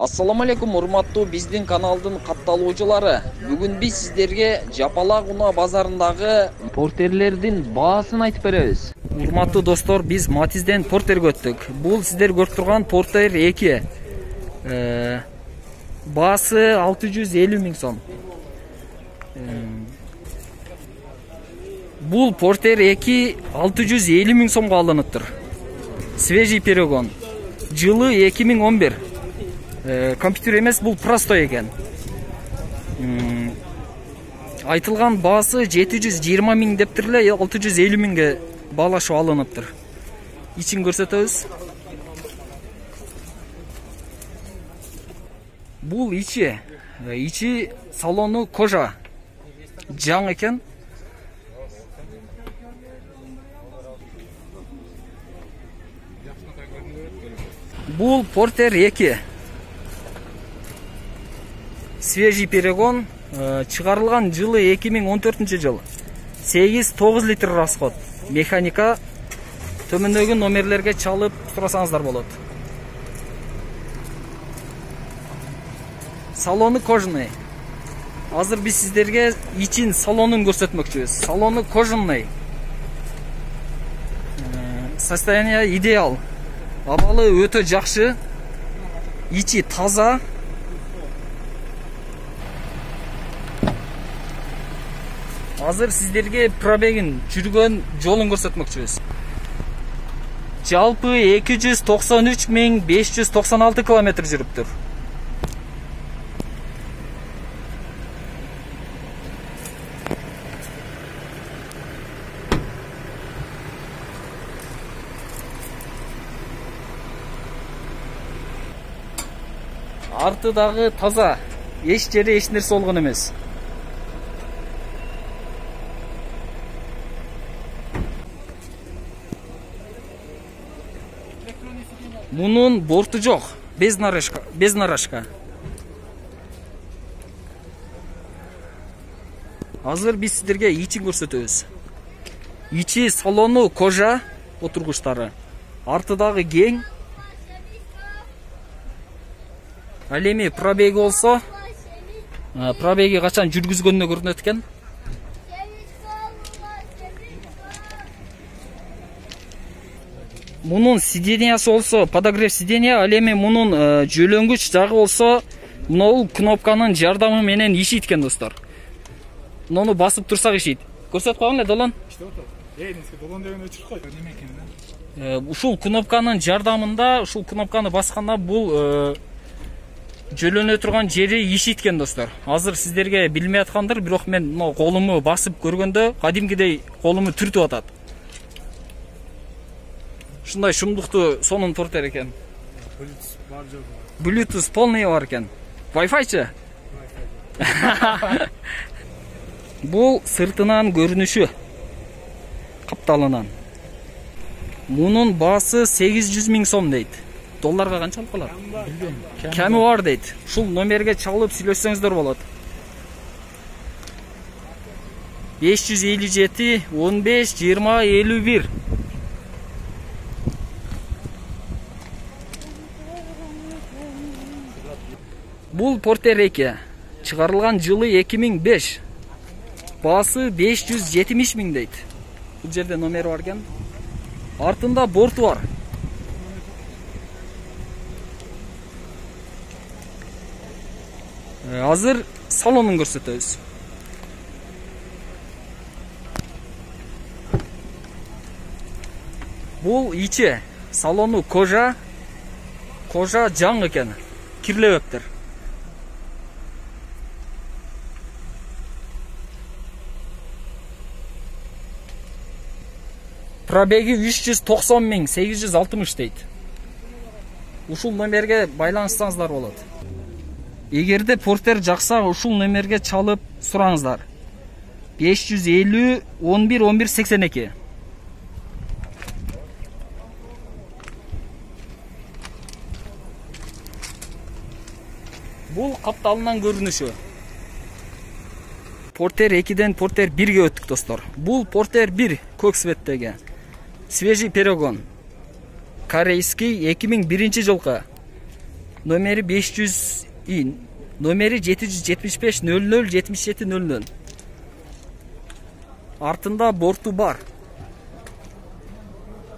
Assalamu алейкум, урматтуу биздин каналдын катталуучулары. Бүгүн биз сиздерге Жапалак унаа базарындагы портерлердин баасын айтып беребиз. Урматтуу достор, биз Матизден портерге өттүк. Бул сиздер көрүп турган портер 2. Баасы 650 миң сом. Бул портер 2 650 миң сомго алыныптыр. Свежий перегон. Жылы 2011. Компьютер эмес, бул простой экен. Айтылган баасы 720 миң дептир эле, 650 миңге баалашып алыныптыр. Ичин көрсөтөбүз. Бул ичи салону кожа. Жаң экен. Бул портер 2. Свежий перегон, чыгарылган жылы 2014 жыл. 8-9 литр расход. Механика төмөндөгү номерлерге чалып сурасаңыздар болот. Салону кожаный. Азыр биз сиздерге ичин салонун көрсөтмөкчүбүз. Салону кожаный. Состояние идеал. Абалы өтө жакшы. Ичи таза. Азыр сиздерге пробегин жүргөн жолун көрсөтмөкчүбүз. Жалпы 293.596 километр жүрүптүр. Артыдагы таза, эч жери эч нерсе болгон эмес. Мунун борту жок, без нарашка. Азыр биз сиздерге ичин көрсөтөбүз. Ичи салону кожа, отургучтары. Артыдагы кең. Ал эми пробеги болсо, пробеги качан жүргүзгөнүнө көрүнөт экен. Мунун сидениясы болсо подогрев сидения, ал эми мунун жөлөнгүч жагы болсо мынау кнопканын жардамы менен ишейт экен достор. Муну басып турсак ишейт. Көрсөтүп койгон эле долон. Долон деген өчүрүп кой. Неме экен да? Ушул кнопканын жардамында, ушул кнопканы басканда бул жөлөнө турган жери ишейт экен достор. Азыр сиздерге билмей аткандыр, бирок мен мына колуму басып көргөндө кадимкидей колуму түртүп атат. Шундай шумдуктуу сонун портер экен. Bluetooth полный бар экен. Wi-Fi-чы? Бул сыртынан көрүнүшү. Капталынан. Мунун баасы 800 миң сом дейт. Долларга канчалык калат? Кеми бар дейт. Ушул номерге чалып сүйлөшсөңүздөр болот. 557 15 20 51. Бул портер 2. Чыгарылган жылы 2005. Баасы 570 миң дейт. Бул жерде номер бар экен. Артында борту бар. Азыр салонун көрсөтөбүз. Бул ичи салону кожа жаң экен. Кирлебептир. Пробеги 390 миң 860 дейт. Ушул номерге байланыштырсаңыздар болот. Эгерде портер жакса, ушул номерге чалып сураңыздар. 550 11 11 82. Бул капталынан көрүнүшү. Портер 2-ден портер 1-ге өттүк достор. Бул портер 1 көк светтеги. Свежий перегон. Корейский 2001 жылкы. Номери 500 ин. Номери 775 00 77 00. Артында борту бар.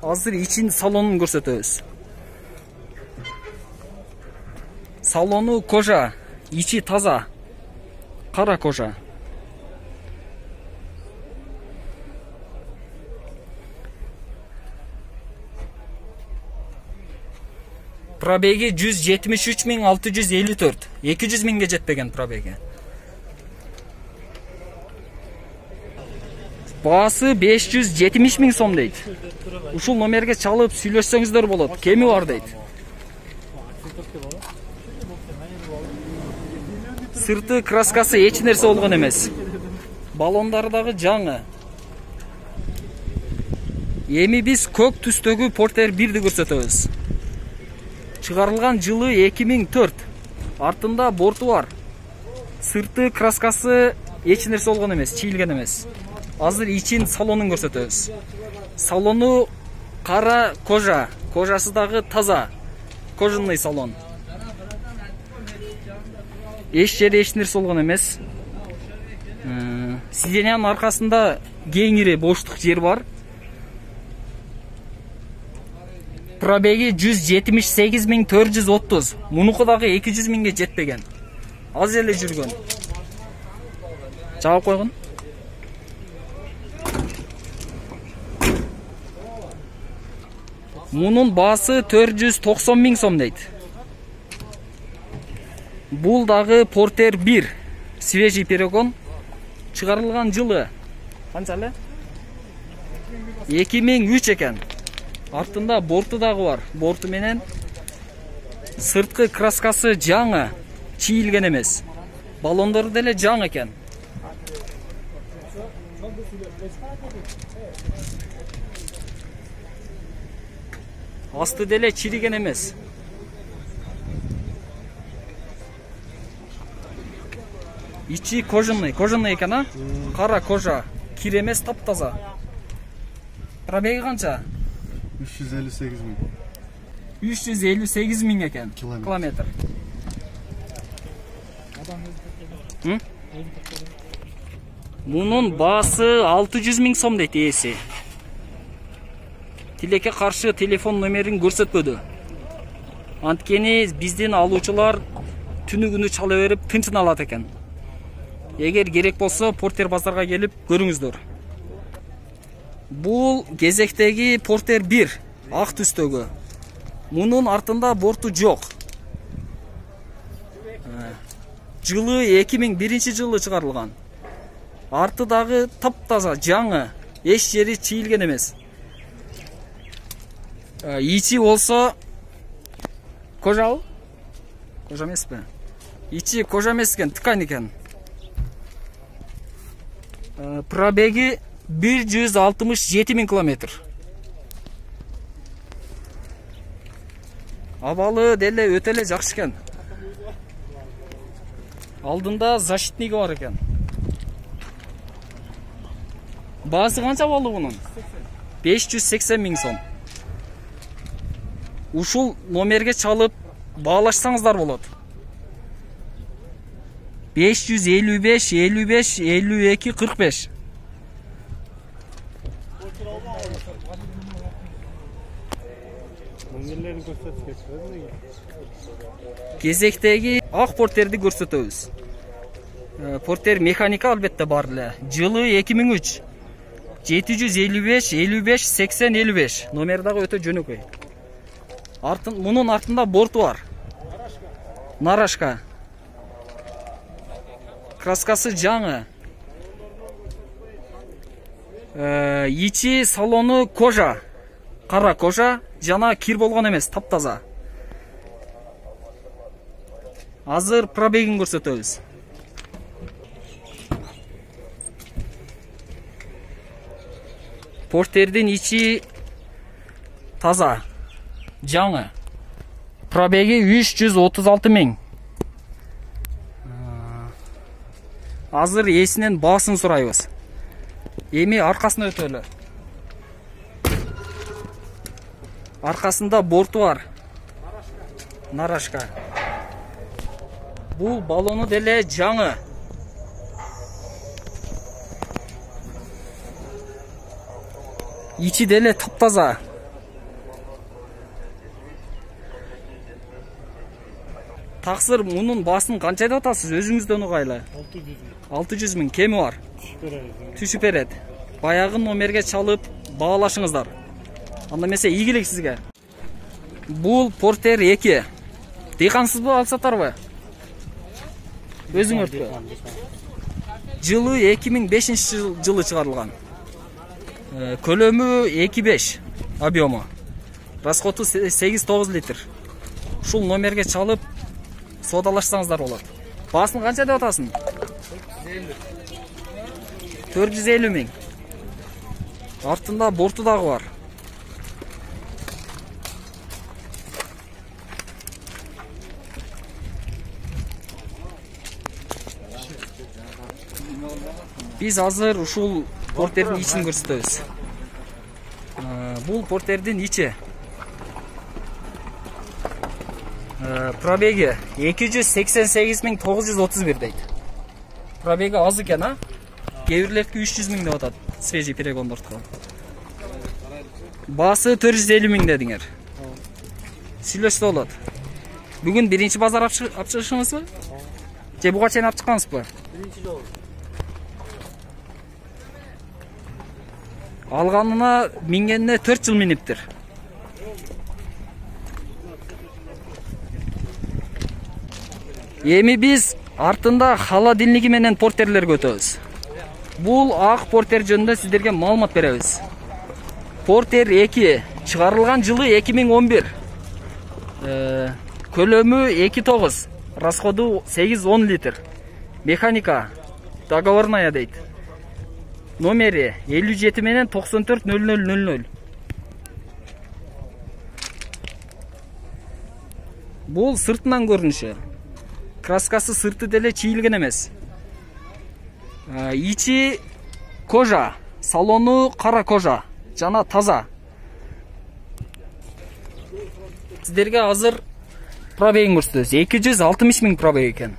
Азыр ичин салонун көрсөтөбүз. Салону кожа, ичи таза. Кара кожа. Пробеги 173.654. 200 миңге жетпеген пробеги. Баасы 570 миң сом дейт. Ушул номерге чалып сүйлөшсөңүздөр болот. Кеми бар дейт. Сырты краскасы эч нерсе болгон эмес. Балондары дагы жаңы. Эми биз көк түстөгү Porter 1ди көрсөтөбүз. Чыгарылган жылы 2004. Артында борту бар. Сырты краскасы эч нерсе болгон эмес, чийилген эмес. Азыр ичин салонун көрсөтөбүз. Салону кара кожа, кожасы дагы таза. Кожаный салон. Эч жерде эч нерсе болгон эмес. Сиденьянын аркасында кеңири боштук жер бар. Пробеги 178.430. Мунуку дагы 200 миңге жетпеген. Аз эле жүргөн. Жаап койгон. Мунун баасы 490 миң сом дейт. Бул дагы Porter 1. Свежий перегон. Чыгарылган жылы канча эле? 2003 экен. Артында борту дагы бар. Борту менен сырткы краскасы жаңы, чийилген эмес. Балондору деле жаңы экен. Асты деле чириген эмес. Ичи кожаный экен, а? Кара кожа, кир эмес, таптаза. Пробеги канча? 358 миң. 358 миң экен километр. Мунун баасы 600 миң сом дейт ээси. Тилекке каршы телефон номерин көрсөтпөдү. Анткени биздин алуучулар түнү күнү чала берип тынчын алат экен. Эгер керек болсо Porter базарга келип көрүңүздөр. Бул кезектеги Porter 1, ак түстөгү. Мунун артында борту жок. Жылы 2001 жылы чыгарылган. Арты дагы таптаза, жаңы, эч жери чийилген эмес. Ичи болсо кожа эмеспи? Ичи кожа эмес экен, ткань экен. Пробеги 167 миң километр. Абалы деле өтө эле жакшы экен. Алдында защитниги бар экен. Баасы канча болду бунун? 580 миң сом. Ушул номерге чалып баалашсаңыздар болот. 555 55 52 45. Кезектеги ак Porter'ди көрсөтөбүз. Porter механика албетте бар эле. Жылы 2003. 755 55 80 55. Номер дагы өтө жөнөкөй. Мунун артында борту бар. Нарашка. Краскасы жаңы. Ичи салону кожа. Кара кожа, жана кир болгон эмес, таптаза. Азыр пробегин көрсөтөбүз. Porter'дин ичи таза, жаңы. Пробеги 336 миң. Азыр ээсинен баасын сурайбыз. Эми аркасына өтөлү. Аркасында борту бар. Нарашка. Бул балону деле жаңы. Ичи деле таптаза. Таксыр мунун баасын канча деп атасыз? Өзүңүздөн угайлы. 600 миң. Кеми бар? Түшүп берет. Баягы номерге чалып баалашыңыздар. Анда эмесе ийгилик сизге. Бул Портер 2. Дыйкансызбы, алсатарбы? Өзүңөрдү. Жылы 2005 жылы чыгарылган. Көлөмү 2,5 объему. Расходу 8-9 литр. Ушул номерге чалып содалашсаңыздар болот. Баасын канча деп атасың? 450 миң. Артында борту дагы бар. Биз азыр ушул Портердин ичин көрсөтөбүз. Бул Портердин ичи. Пробеги 288.931 дейт. Пробеги аз экен, а? Кээ бирлердики 300 миң деп атат. Свежий перегондордуку. Баасы 450 миң дедиңер. Сүйлөшсө болот. Бүгүн биринчи базар апчыгышыңызбы? Же буга чейин апчыккансызбы? Биринчи жолу. Алганына мингенине 4 жыл миниптир. Эми биз артында холодильниги менен Портерлерге өтөбүз. Бул ак Портер жөнүндө сиздерге маалымат беребиз. Портер 2 чыгарылган жылы 2011. Көлөмү 2,9, расходу 8-10 литр. Механика договорная дейт. Номери 57 менен 940000. Бул сыртынан көрүнүшү. Краскасы сырты деле чийилген эмес. Ичи кожа, салону кара кожа, жана таза. Сиздерге азыр пробегин көрсөтөбүз. 260 миң пробег экен.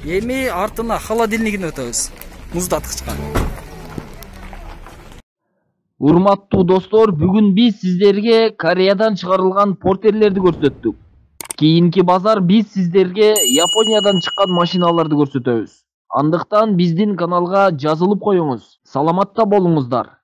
Эми артына холодильнигин өтөбүз. Муздаткычка. Урматтуу достор, бүгүн биз сиздерге Кореядан чыгарылган Портерлерди көрсөттүк. Кийинки базар биз сиздерге Япониядан чыккан машиналарды көрсөтөбүз. Андыктан биздин каналга жазылып коюңуз. Саламатта болуңуздар.